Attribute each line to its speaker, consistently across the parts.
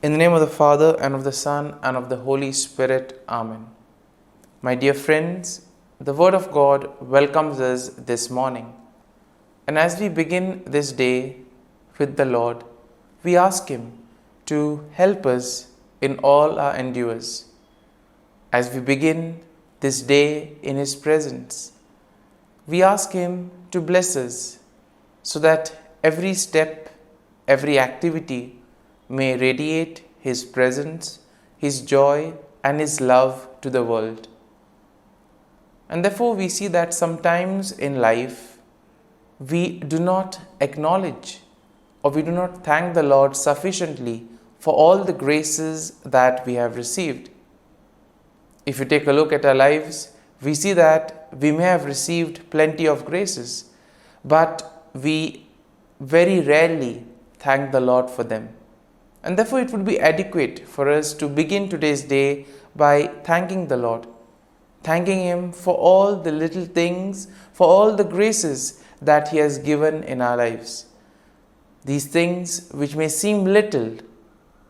Speaker 1: In the name of the Father, and of the Son, and of the Holy Spirit. Amen. My dear friends, the Word of God welcomes us this morning. And as we begin this day with the Lord, we ask Him to help us in all our endeavors. As we begin this day in His presence, we ask Him to bless us so that every step, every activity may radiate His presence, His joy, and His love to the world. And therefore we see that sometimes in life we do not acknowledge or we do not thank the Lord sufficiently for all the graces that we have received. If you take a look at our lives, we see that we may have received plenty of graces, but we very rarely thank the Lord for them. And therefore it would be adequate for us to begin today's day by thanking the Lord, thanking Him for all the little things, for all the graces that He has given in our lives. These things which may seem little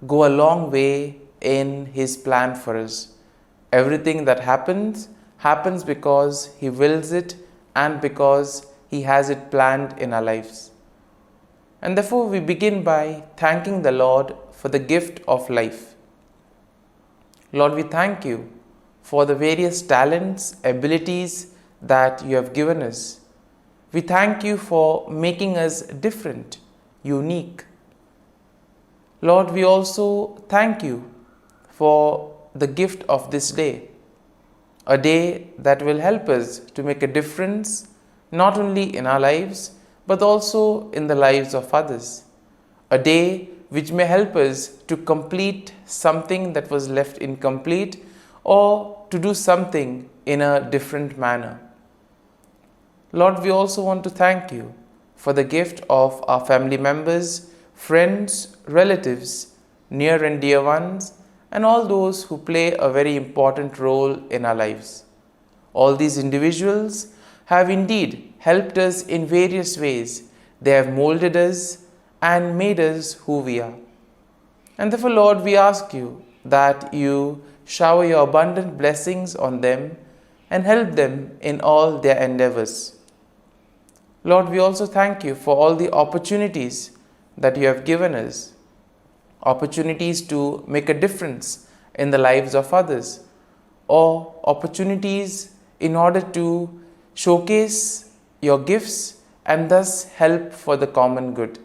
Speaker 1: go a long way in His plan for us. Everything that happens because He wills it and because He has it planned in our lives. And therefore we begin by thanking the Lord for the gift of life. Lord, we thank You for the various talents, abilities that You have given us. We thank You for making us different, unique. Lord, we also thank You for the gift of this day, a day that will help us to make a difference not only in our lives but also in the lives of others. A day which may help us to complete something that was left incomplete or to do something in a different manner. Lord, we also want to thank You for the gift of our family members, friends, relatives, near and dear ones, and all those who play a very important role in our lives. All these individuals have indeed helped us in various ways. They have molded us and made us who we are. And therefore, Lord, we ask You that You shower Your abundant blessings on them and help them in all their endeavors. Lord, we also thank You for all the opportunities that You have given us, opportunities to make a difference in the lives of others, or opportunities in order to showcase Your gifts and thus help for the common good.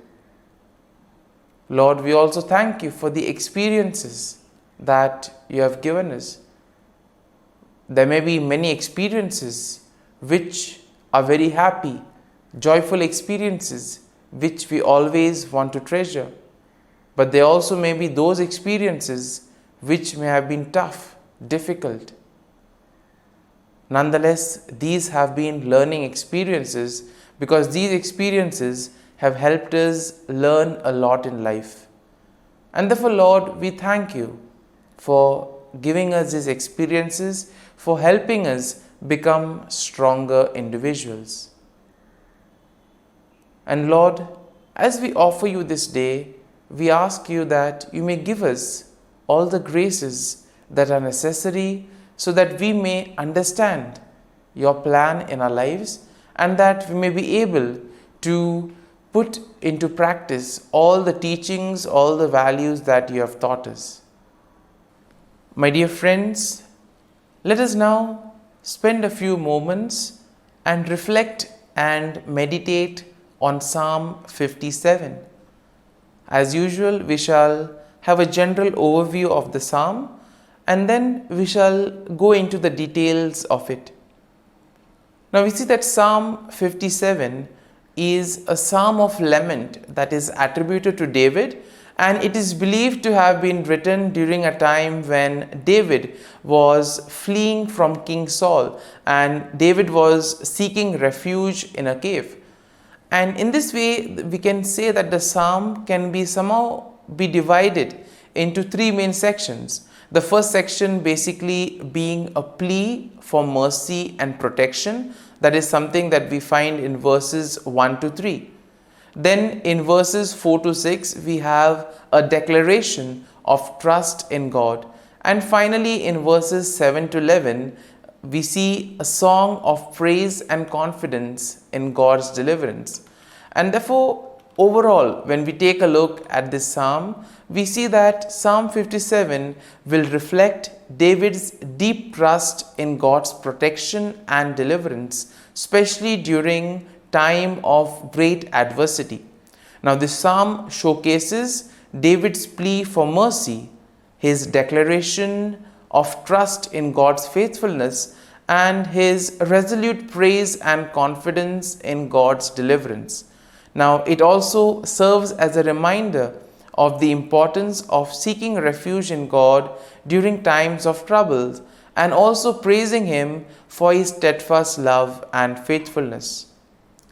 Speaker 1: Lord, we also thank You for the experiences that You have given us. There may be many experiences which are very happy, joyful experiences which we always want to treasure. But there also may be those experiences which may have been tough, difficult. Nonetheless, these have been learning experiences because these experiences have helped us learn a lot in life. And therefore, Lord, we thank You for giving us these experiences, for helping us become stronger individuals. And Lord, as we offer You this day, we ask You that You may give us all the graces that are necessary so that we may understand Your plan in our lives and that we may be able to put into practice all the teachings, all the values that You have taught us. My dear friends, let us now spend a few moments and reflect and meditate on Psalm 57. As usual, we shall have a general overview of the psalm and then we shall go into the details of it. Now we see that Psalm 57 is a psalm of lament that is attributed to David, and it is believed to have been written during a time when David was fleeing from King Saul and David was seeking refuge in a cave. And in this way, we can say that the psalm can be somehow be divided into three main sections. The first section basically being a plea for mercy and protection. That is something that we find in verses 1 to 3. Then in verses 4 to 6, we have a declaration of trust in God. And finally, in verses 7 to 11, we see a song of praise and confidence in God's deliverance. And therefore, overall, when we take a look at this psalm, we see that Psalm 57 will reflect David's deep trust in God's protection and deliverance, especially during time of great adversity. Now, this psalm showcases David's plea for mercy, his declaration of trust in God's faithfulness, and his resolute praise and confidence in God's deliverance. Now, it also serves as a reminder of the importance of seeking refuge in God during times of trouble, and also praising Him for His steadfast love and faithfulness.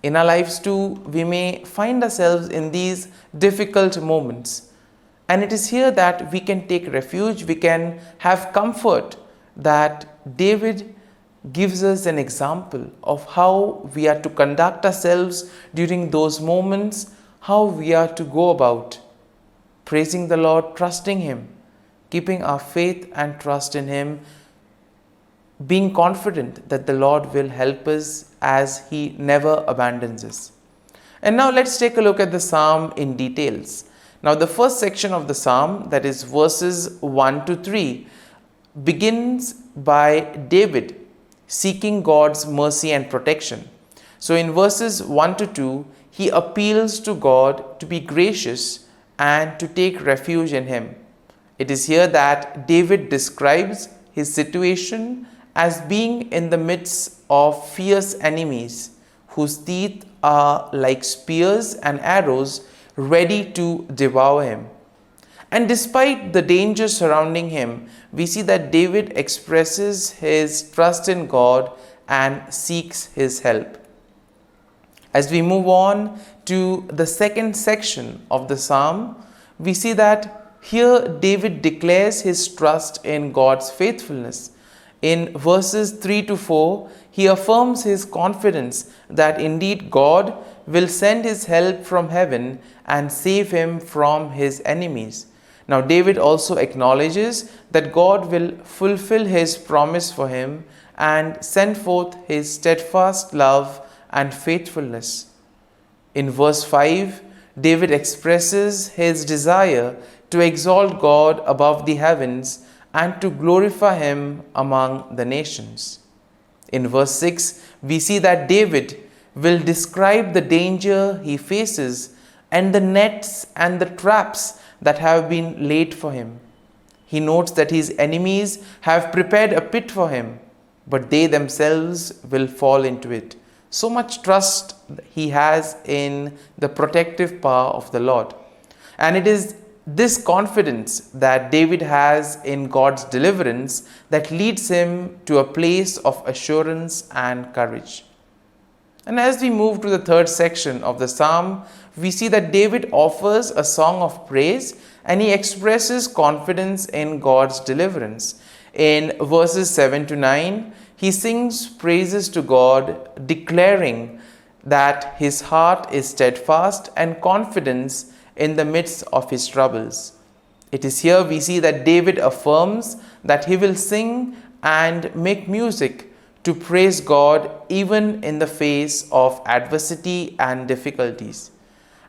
Speaker 1: In our lives too, we may find ourselves in these difficult moments. And it is here that we can take refuge, we can have comfort that David gives us an example of how we are to conduct ourselves during those moments, how we are to go about praising the Lord, trusting Him, keeping our faith and trust in Him, being confident that the Lord will help us as He never abandons us. And now let's take a look at the psalm in details. Now, the first section of the psalm, that is verses 1 to 3, begins by David seeking God's mercy and protection. So, in verses 1 to 2, he appeals to God to be gracious and to take refuge in Him. It is here that David describes his situation as being in the midst of fierce enemies whose teeth are like spears and arrows ready to devour him. And despite the danger surrounding him, we see that David expresses his trust in God and seeks His help. As we move on to the second section of the psalm, we see that here David declares his trust in God's faithfulness. In verses 3 to 4, he affirms his confidence that indeed God will send His help from heaven and save him from his enemies. Now, David also acknowledges that God will fulfill His promise for him and send forth His steadfast love and faithfulness. In verse 5, David expresses his desire to exalt God above the heavens and to glorify Him among the nations. In verse 6, we see that David will describe the danger he faces and the nets and the traps that have been laid for him. He notes that his enemies have prepared a pit for him, but they themselves will fall into it. So much trust he has in the protective power of the Lord. And it is this confidence that David has in God's deliverance that leads him to a place of assurance and courage. And as we move to the third section of the psalm, we see that David offers a song of praise and he expresses confidence in God's deliverance. In verses 7 to 9, he sings praises to God, declaring that his heart is steadfast and confidence in the midst of his troubles. It is here we see that David affirms that he will sing and make music to praise God even in the face of adversity and difficulties.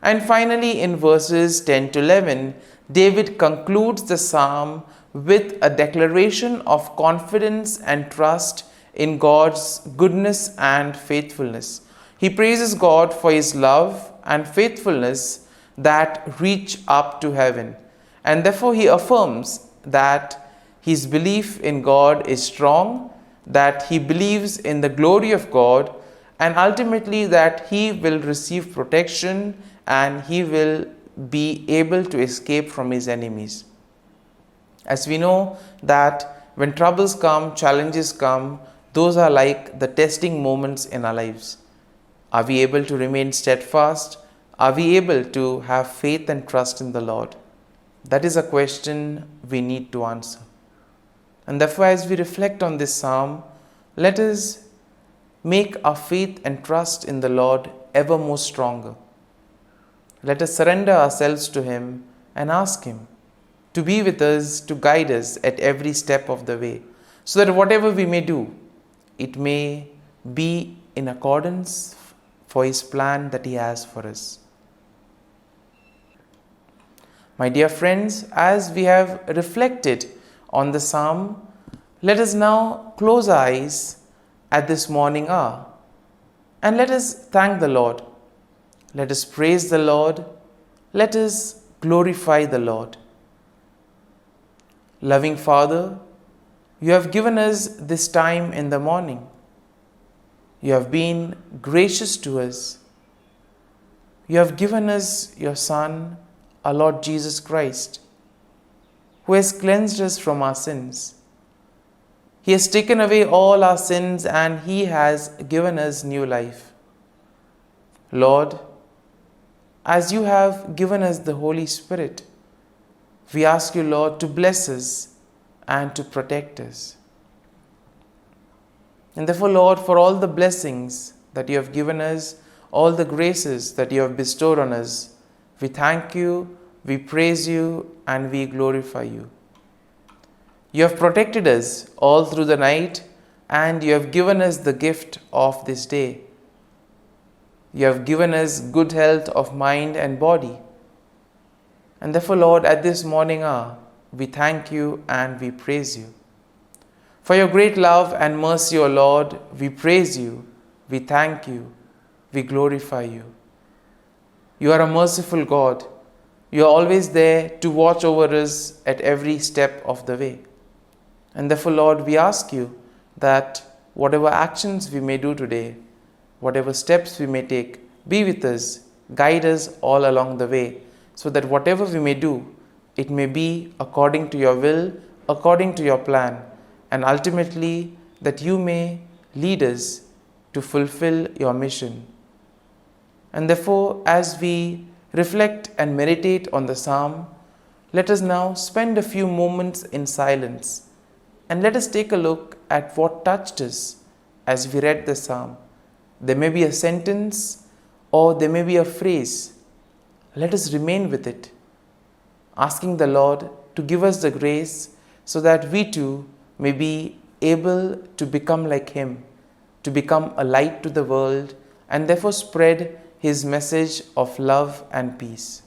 Speaker 1: And finally, in verses 10 to 11, David concludes the psalm with a declaration of confidence and trust in God's goodness and faithfulness. He praises God for His love and faithfulness that reach up to heaven. And therefore he affirms that his belief in God is strong, that he believes in the glory of God, and ultimately that he will receive protection and he will be able to escape from his enemies. As we know that when troubles come, challenges come, those are like the testing moments in our lives. Are we able to remain steadfast? Are we able to have faith and trust in the Lord? That is a question we need to answer. And therefore, as we reflect on this psalm, let us make our faith and trust in the Lord ever more stronger. Let us surrender ourselves to Him and ask Him, to be with us, to guide us at every step of the way, so that whatever we may do, it may be in accordance for His plan that He has for us. My dear friends, as we have reflected on the psalm, let us now close our eyes at this morning hour and let us thank the Lord. Let us praise the Lord. Let us glorify the Lord. Loving Father, you have given us this time in the morning. You have been gracious to us. You have given us your Son, our Lord Jesus Christ, who has cleansed us from our sins. He has taken away all our sins and He has given us new life. Lord, as you have given us the Holy Spirit, we ask you, Lord, to bless us and to protect us. And therefore, Lord, for all the blessings that you have given us, all the graces that you have bestowed on us, we thank you, we praise you, and we glorify you. You have protected us all through the night, and you have given us the gift of this day. You have given us good health of mind and body. And therefore, Lord, at this morning hour, we thank you and we praise you. For your great love and mercy, O Lord, we praise you, we thank you, we glorify you. You are a merciful God. You are always there to watch over us at every step of the way. And therefore, Lord, we ask you that whatever actions we may do today, whatever steps we may take, be with us, guide us all along the way, so that whatever we may do, it may be according to your will, according to your plan, and ultimately that you may lead us to fulfill your mission. And therefore, as we reflect and meditate on the psalm, let us now spend a few moments in silence and let us take a look at what touched us as we read the psalm. There may be a sentence or there may be a phrase. Let us remain with it, asking the Lord to give us the grace so that we too may be able to become like Him, to become a light to the world, and therefore spread His message of love and peace.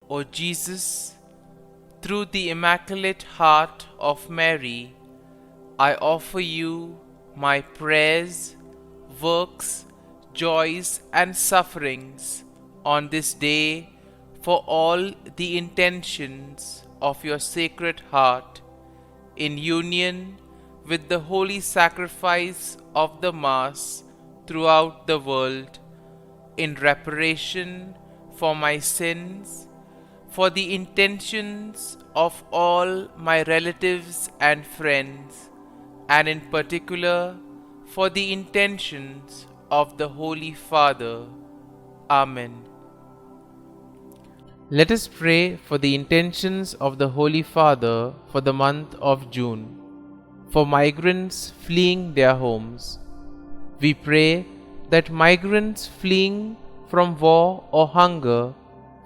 Speaker 1: O Jesus, through the Immaculate Heart of Mary, I offer you my prayers, works, joys, and sufferings on this day for all the intentions of your Sacred Heart, in union with the holy sacrifice of the Mass throughout the world, in reparation for my sins, for the intentions of all my relatives and friends, and in particular for the intentions of the Holy Father. Amen. Let us pray for the intentions of the Holy Father for the month of June, for migrants fleeing their homes. We pray that migrants fleeing from war or hunger,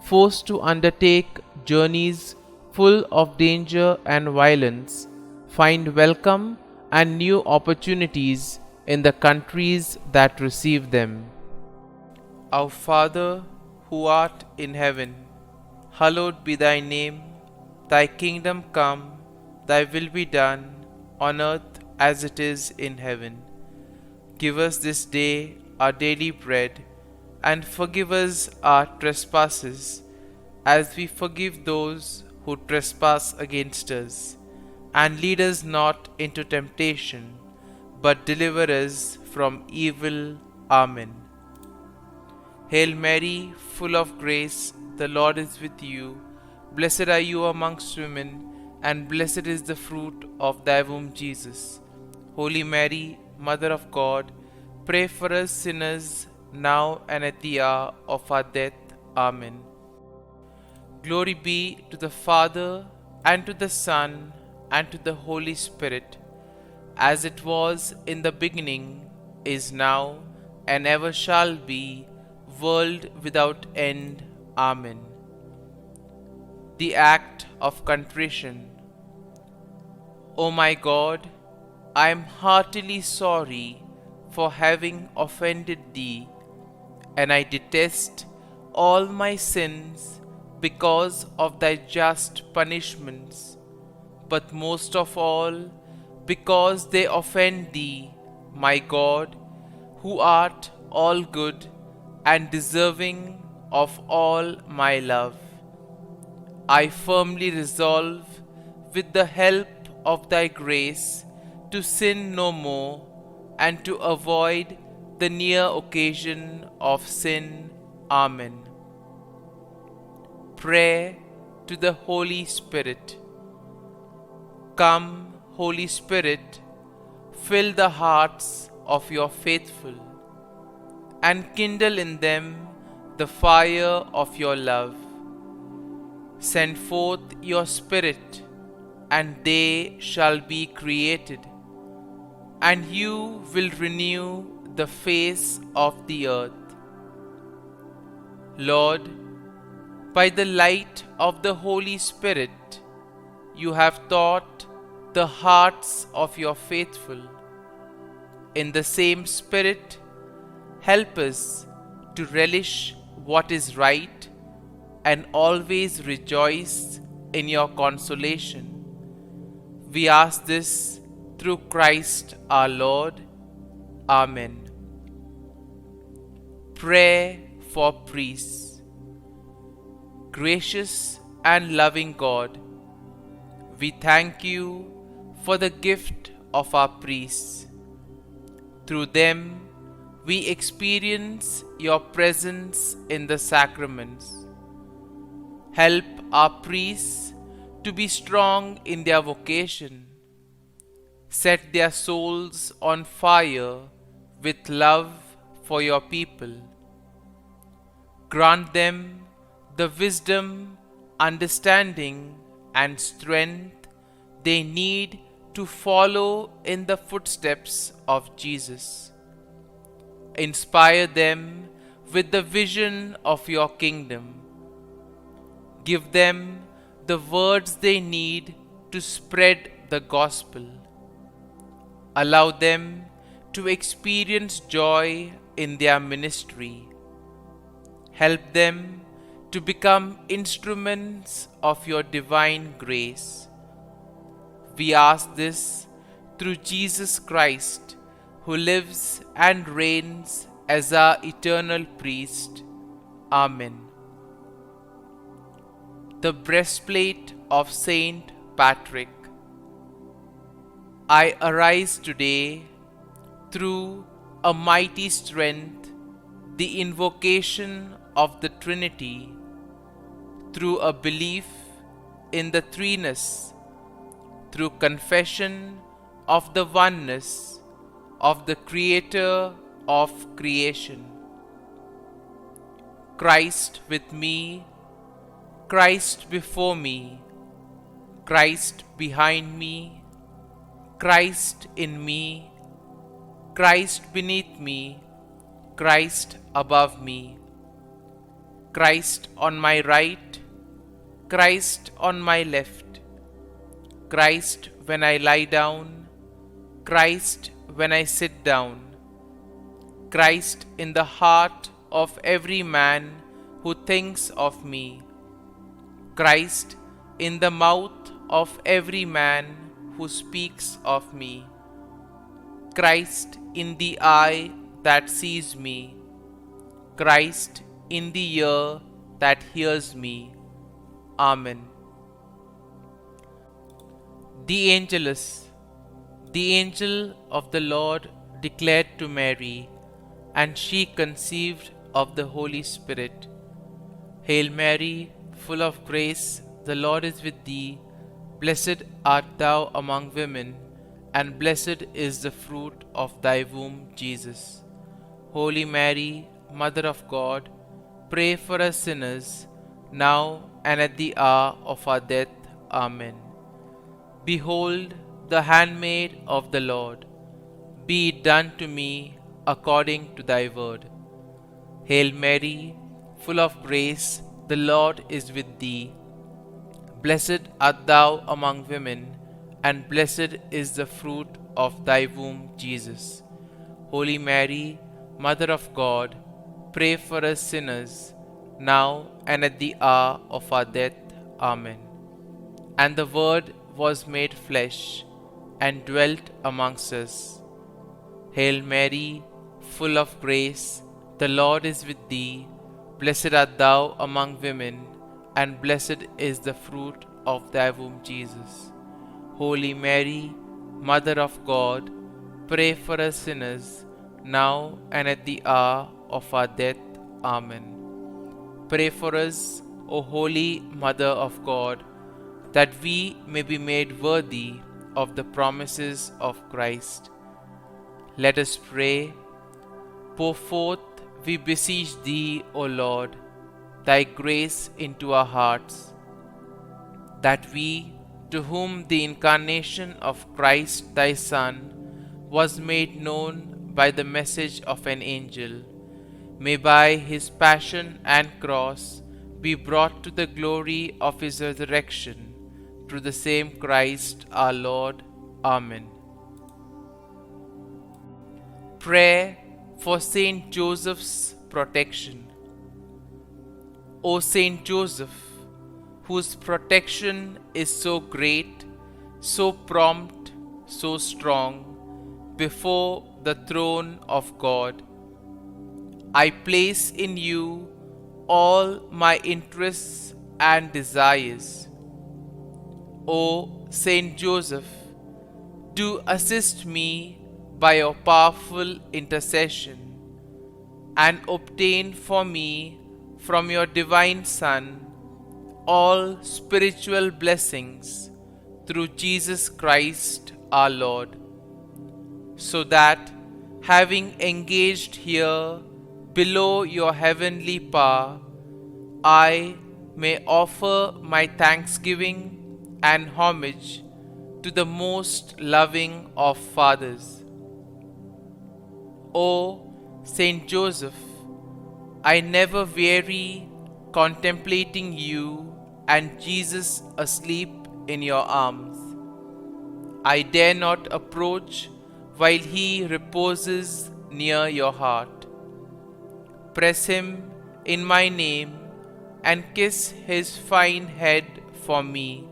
Speaker 1: forced to undertake journeys full of danger and violence, find welcome and new opportunities in the countries that receive them. Our Father, who art in heaven, hallowed be thy name. Thy kingdom come, thy will be done, on earth as it is in heaven. Give us this day our daily bread, and forgive us our trespasses, as we forgive those who trespass against us. And lead us not into temptation, but deliver us from evil. Amen. Hail Mary, full of grace, the Lord is with you. Blessed are you amongst women, and blessed is the fruit of thy womb, Jesus. Holy Mary, Mother of God, pray for us sinners, now and at the hour of our death. Amen. Glory be to the Father, and to the Son, and to the Holy Spirit, as it was in the beginning, is now, and ever shall be, world without end. Amen. The Act of Contrition. O my God, I am heartily sorry for having offended Thee, and I detest all my sins because of Thy just punishments, but most of all because they offend Thee, my God, who art all good and deserving of all my love. I firmly resolve, with the help of Thy grace, to sin no more, and to avoid the near occasion of sin. Amen. Prayer to the Holy Spirit. Come, Holy Spirit, fill the hearts of your faithful, and kindle in them the fire of your love. Send forth your Spirit, and they shall be created, and you will renew the face of the earth. Lord, by the light of the Holy Spirit, you have taught the hearts of your faithful. In the same Spirit, help us to relish what is right and always rejoice in your consolation. We ask this through Christ our Lord. Amen. Prayer for priests. Gracious and loving God, we thank you for the gift of our priests. Through them, we experience your presence in the sacraments. Help our priests to be strong in their vocation. Set their souls on fire with love for your people. Grant them the wisdom, understanding, and strength they need to follow in the footsteps of Jesus. Inspire them with the vision of your kingdom. Give them the words they need to spread the gospel. Allow them to experience joy in their ministry. Help them to become instruments of your divine grace. We ask this through Jesus Christ, who lives and reigns as our eternal priest. Amen. The breastplate of Saint Patrick. I arise today through a mighty strength, the invocation of the Trinity, through a belief in the threeness, through confession of the oneness of the Creator of creation. Christ with me, Christ before me, Christ behind me, Christ in me, Christ beneath me, Christ above me, Christ on my right, Christ on my left, Christ when I lie down, Christ when I sit down, Christ in the heart of every man who thinks of me, Christ in the mouth of every man who speaks of me, Christ in the eye that sees me, Christ in the ear that hears me. Amen. The Angelus. The angel of the Lord declared to Mary, and she conceived of the Holy Spirit. Hail Mary, full of grace, the Lord is with thee. Blessed art thou among women, and blessed is the fruit of thy womb, Jesus. Holy Mary, Mother of God, pray for us sinners, now and at the hour of our death. Amen. Behold, the handmaid of the Lord. Be it done to me according to thy word. Hail Mary, full of grace, the Lord is with thee. Blessed art thou among women, and blessed is the fruit of thy womb, Jesus. Holy Mary, Mother of God, pray for us sinners, now and at the hour of our death. Amen. And the Word was made flesh, and dwelt amongst us. Hail Mary, full of grace, the Lord is with thee. Blessed art thou among women, and blessed is the fruit of thy womb, Jesus. Holy Mary, Mother of God, pray for us sinners, now and at the hour of our death. Amen. Pray for us, O Holy Mother of God, that we may be made worthy of the promises of Christ. Let us pray. Pour forth, we beseech thee, O Lord, thy grace into our hearts, that we, to whom the incarnation of Christ thy Son was made known by the message of an angel, may by his passion and cross be brought to the glory of his resurrection, through the same Christ our Lord. Amen. Prayer for Saint Joseph's protection. O Saint Joseph, whose protection is so great, so prompt, so strong, before the throne of God, I place in you all my interests and desires. O Saint Joseph, do assist me by your powerful intercession, and obtain for me from your divine Son all spiritual blessings through Jesus Christ our Lord, so that, having engaged here below your heavenly power, I may offer my thanksgiving and homage to the most loving of fathers. O Saint Joseph, I never weary contemplating you and Jesus asleep in your arms. I dare not approach while he reposes near your heart. Press him in my name and kiss his fine head for me,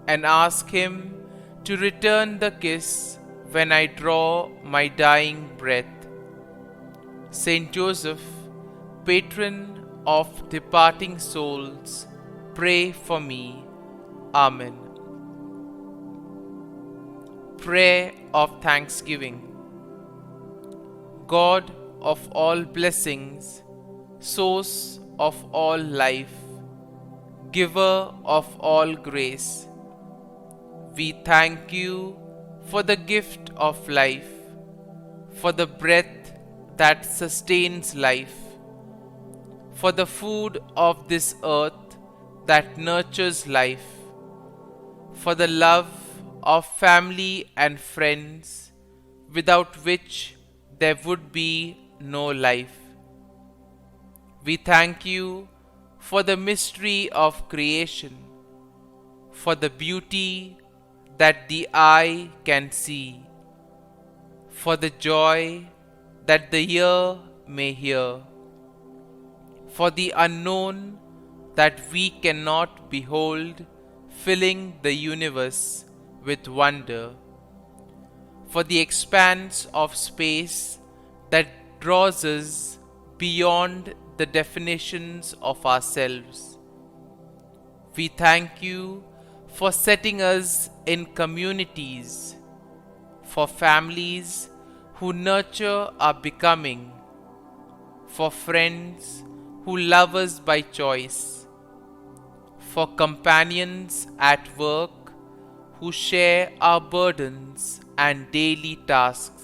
Speaker 1: and ask him to return the kiss when I draw my dying breath. Saint Joseph, patron of departing souls, pray for me. Amen. Prayer of Thanksgiving. God of all blessings, source of all life, giver of all grace, we thank you for the gift of life, for the breath that sustains life, for the food of this earth that nurtures life, for the love of family and friends, without which there would be no life. We thank you for the mystery of creation, for the beauty that the eye can see, for the joy that the ear may hear, for the unknown that we cannot behold, filling the universe with wonder, for the expanse of space that draws us beyond the definitions of ourselves. We thank you for setting us in communities, for families who nurture our becoming, for friends who love us by choice, for companions at work who share our burdens and daily tasks,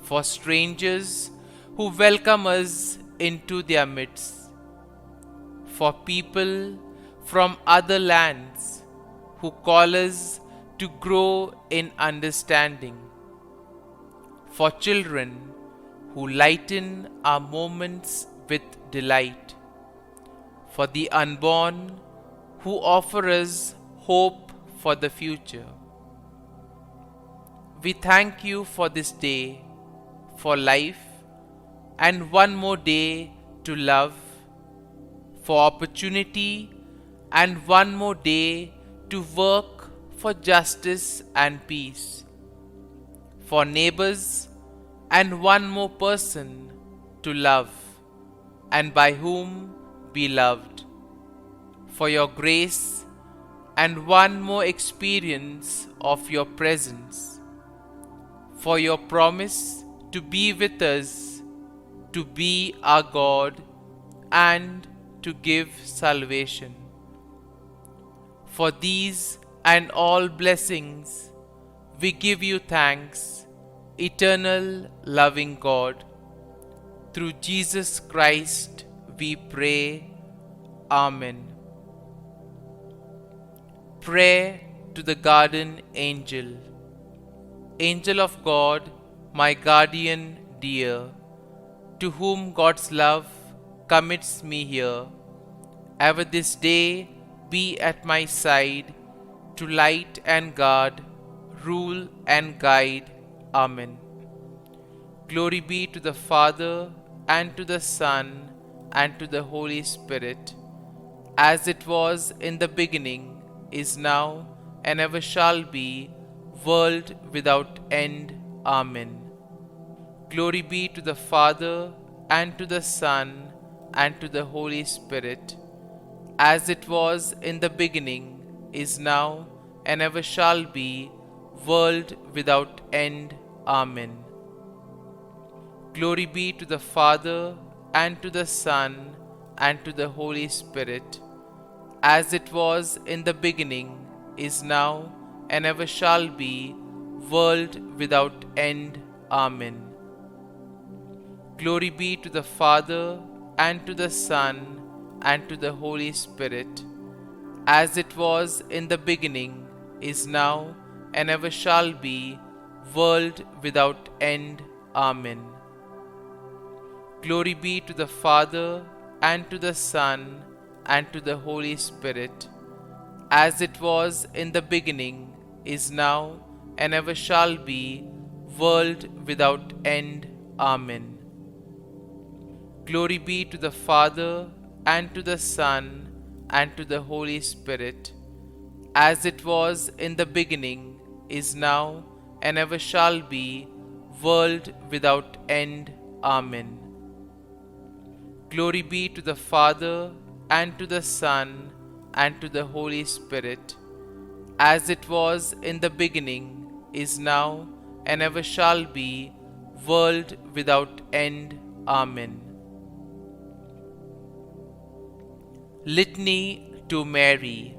Speaker 1: for strangers who welcome us into their midst, for people from other lands who call us to grow in understanding, for children who lighten our moments with delight, for the unborn who offer us hope for the future. We thank you for this day, for life, and one more day to love, for opportunity, and one more day to work for justice and peace, for neighbors, and one more person to love, and by whom be loved, for your grace, and one more experience of your presence, for your promise to be with us, to be our God, and to give salvation. For these and all blessings, we give you thanks, eternal loving God. Through Jesus Christ we pray. Amen. Prayer to the Guardian Angel. Angel of God, my guardian dear, to whom God's love commits me here, ever this day be at my side, to light and guard, rule and guide. Amen. Glory be to the Father, and to the Son, and to the Holy Spirit, as it was in the beginning, is now, and ever shall be, world without end. Amen. Glory be to the Father, and to the Son, and to the Holy Spirit, as it was in the beginning, is now, and ever shall be, world without end. Amen. Glory be to the Father, and to the Son, and to the Holy Spirit, as it was in the beginning, is now, and ever shall be, world without end. Amen. Glory be to the Father, and to the Son, and to the Holy Spirit, as it was in the beginning, is now, and ever shall be, world without end. Amen. Glory be to the Father, and to the Son, and to the Holy Spirit, as it was in the beginning, is now, and ever shall be, world without end. Amen. Glory be to the Father, and to the Son, and to the Holy Spirit, as it was in the beginning, is now, and ever shall be, world without end. Amen. Glory be to the Father, and to the Son, and to the Holy Spirit, as it was in the beginning, is now, and ever shall be, world without end. Amen. Litany to Mary,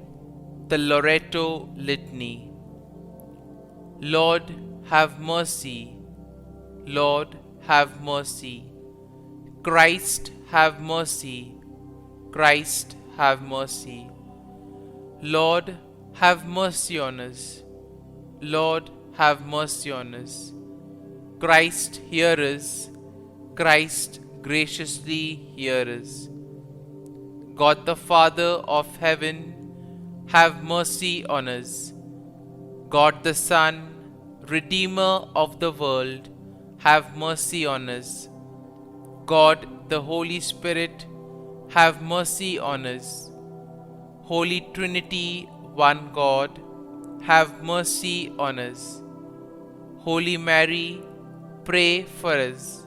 Speaker 1: the Loreto Litany. Lord, have mercy. Lord, have mercy. Christ, have mercy. Christ, have mercy. Lord, have mercy on us. Lord, have mercy on us. Christ, hear us. Christ, graciously hear us. God the Father of heaven, have mercy on us. God the Son, Redeemer of the world, have mercy on us. God the Holy Spirit, have mercy on us. Holy Trinity, one God, have mercy on us. Holy Mary, pray for us.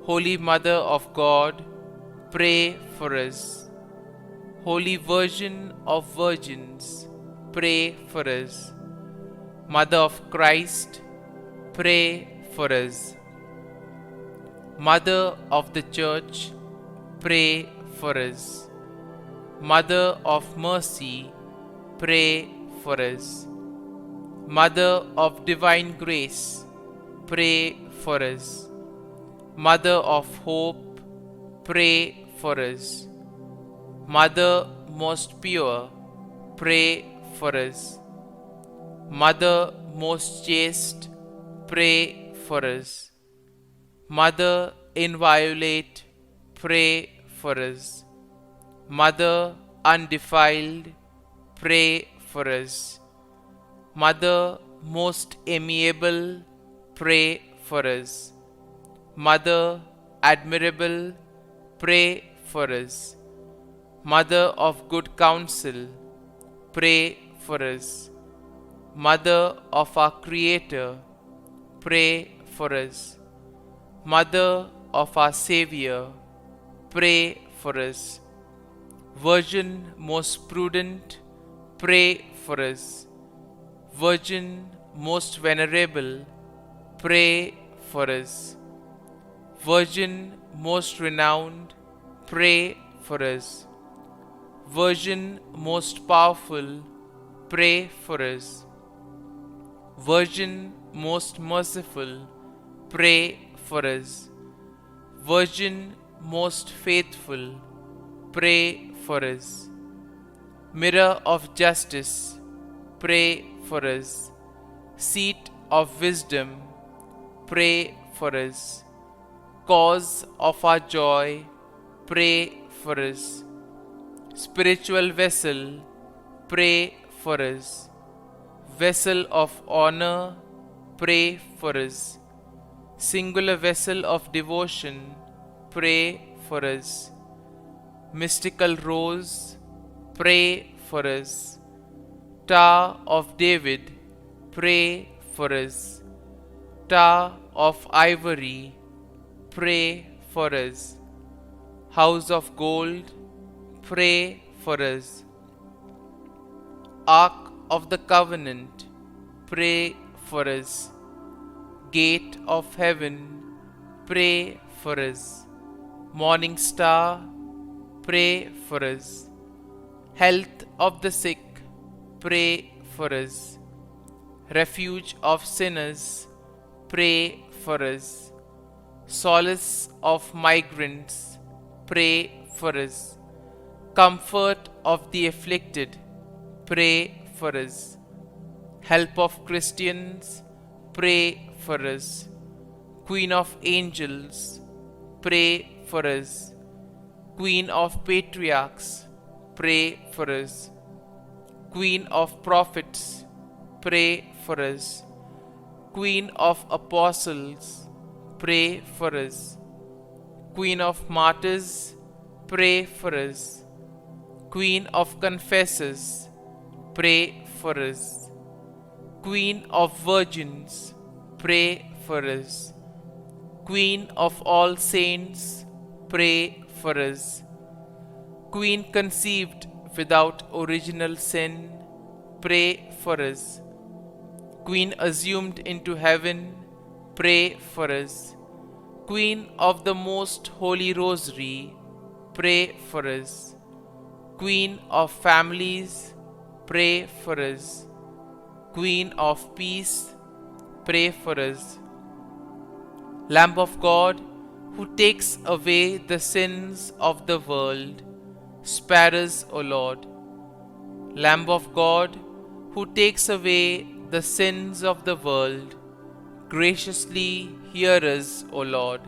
Speaker 1: Holy Mother of God, pray for us. Holy Virgin of Virgins, pray for us. Mother of Christ, pray for us. Mother of the Church, pray for us. Mother of Mercy, pray for us. Mother of Divine Grace, pray for us. Mother of Hope, pray for us. Mother most pure, pray for us. Mother most chaste, pray for us. Mother inviolate, pray for us. Mother undefiled, pray for us. Mother most amiable, pray for us. Mother admirable, pray for us. Mother of good counsel, pray for us. Mother of our Creator, pray for us. Mother of our Xavier, pray for us. Virgin most prudent, pray for us. Virgin most venerable, pray for us. Virgin most renowned, pray for us. Virgin most powerful, pray for us. Virgin most merciful, pray for us. Virgin most faithful, pray for us. Mirror of justice, pray for us. Seat of wisdom, pray for us. Cause of our joy, pray for us. Spiritual vessel, pray for us. Vessel of honor, pray for us. Singular vessel of devotion, pray for us. Mystical rose, pray for us. Tower of David, pray for us. Tower of ivory, pray for us. House of gold, pray for us. Ark of the covenant, pray for us. Gate of heaven, pray for us. Morning star, pray for us. Health of the sick, pray for us. Refuge of sinners, pray for us. Solace of migrants, pray for us. Comfort of the afflicted, pray for us. Help of Christians, pray for us. Queen of angels, pray for us. Queen of patriarchs, pray for us. Queen of prophets, pray for us. Queen of apostles, pray for us. Queen of martyrs, pray for us. Queen of confessors, pray for us. Queen of virgins, pray for us. Queen of all saints, pray for us. Queen conceived without original sin, pray for us. Queen assumed into heaven, pray for us. Queen of the most holy rosary, pray for us. Queen of families, pray for us. Queen of peace, pray for us. Lamb of God, who takes away the sins of the world, spare us, O Lord. Lamb of God, who takes away the sins of the world, graciously hear us, O Lord.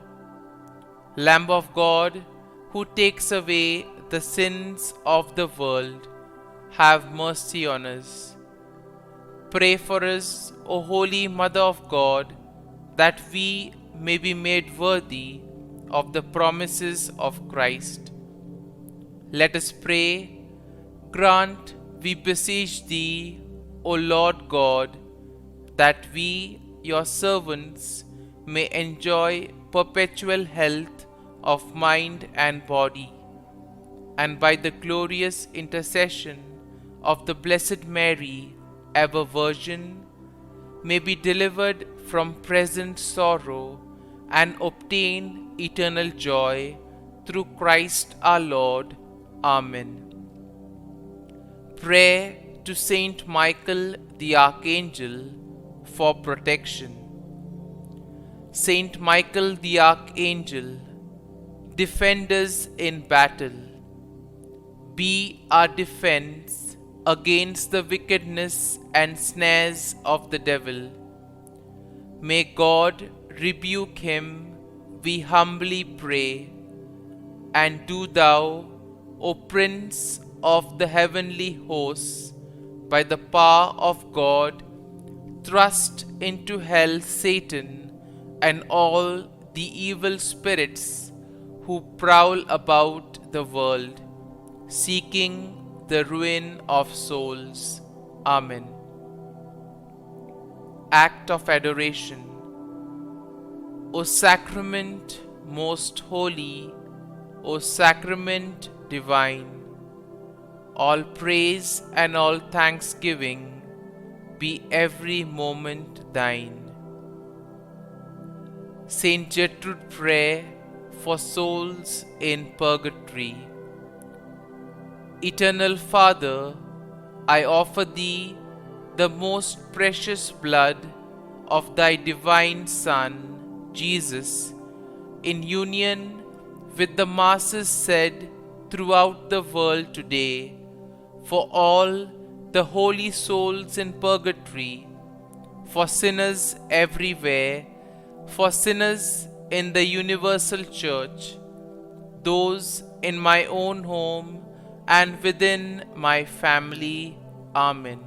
Speaker 1: Lamb of God, who takes away the sins of the world, have mercy on us. Pray for us, O Holy Mother of God, that we may be made worthy of the promises of Christ. Let us pray. Grant, we beseech Thee, O Lord God, that we, Your servants, may enjoy perpetual health of mind and body, and by the glorious intercession of the Blessed Mary, ever Virgin, may be delivered from present sorrow and obtain eternal joy through Christ our Lord. Amen. Prayer to Saint Michael the Archangel for protection. Saint Michael the Archangel, defend us in battle. Be our defense against the wickedness and snares of the devil. May God rebuke him, we humbly pray. And do thou, O Prince of the heavenly hosts, by the power of God, thrust into hell Satan and all the evil spirits who prowl about the world, seeking the ruin of souls. Amen. Act of Adoration. O Sacrament most holy, O Sacrament divine, all praise and all thanksgiving be every moment thine. Saint Gertrude Prayer for souls in purgatory. Eternal Father, I offer Thee the most precious blood of Thy divine Son, Jesus, in union with the masses said throughout the world today, for all the holy souls in purgatory, for sinners everywhere, for sinners in the universal church, those in my own home and within my family. Amen.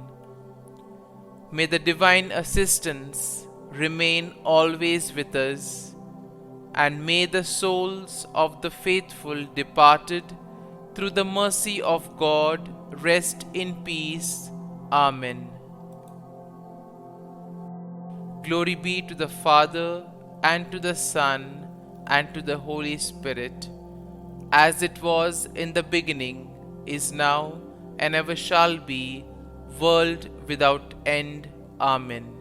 Speaker 1: May the divine assistance remain always with us, and may the souls of the faithful departed through the mercy of God rest in peace. Amen. Glory be to the Father, and to the Son, and to the Holy Spirit, as it was in the beginning, is now, and ever shall be, world without end. Amen.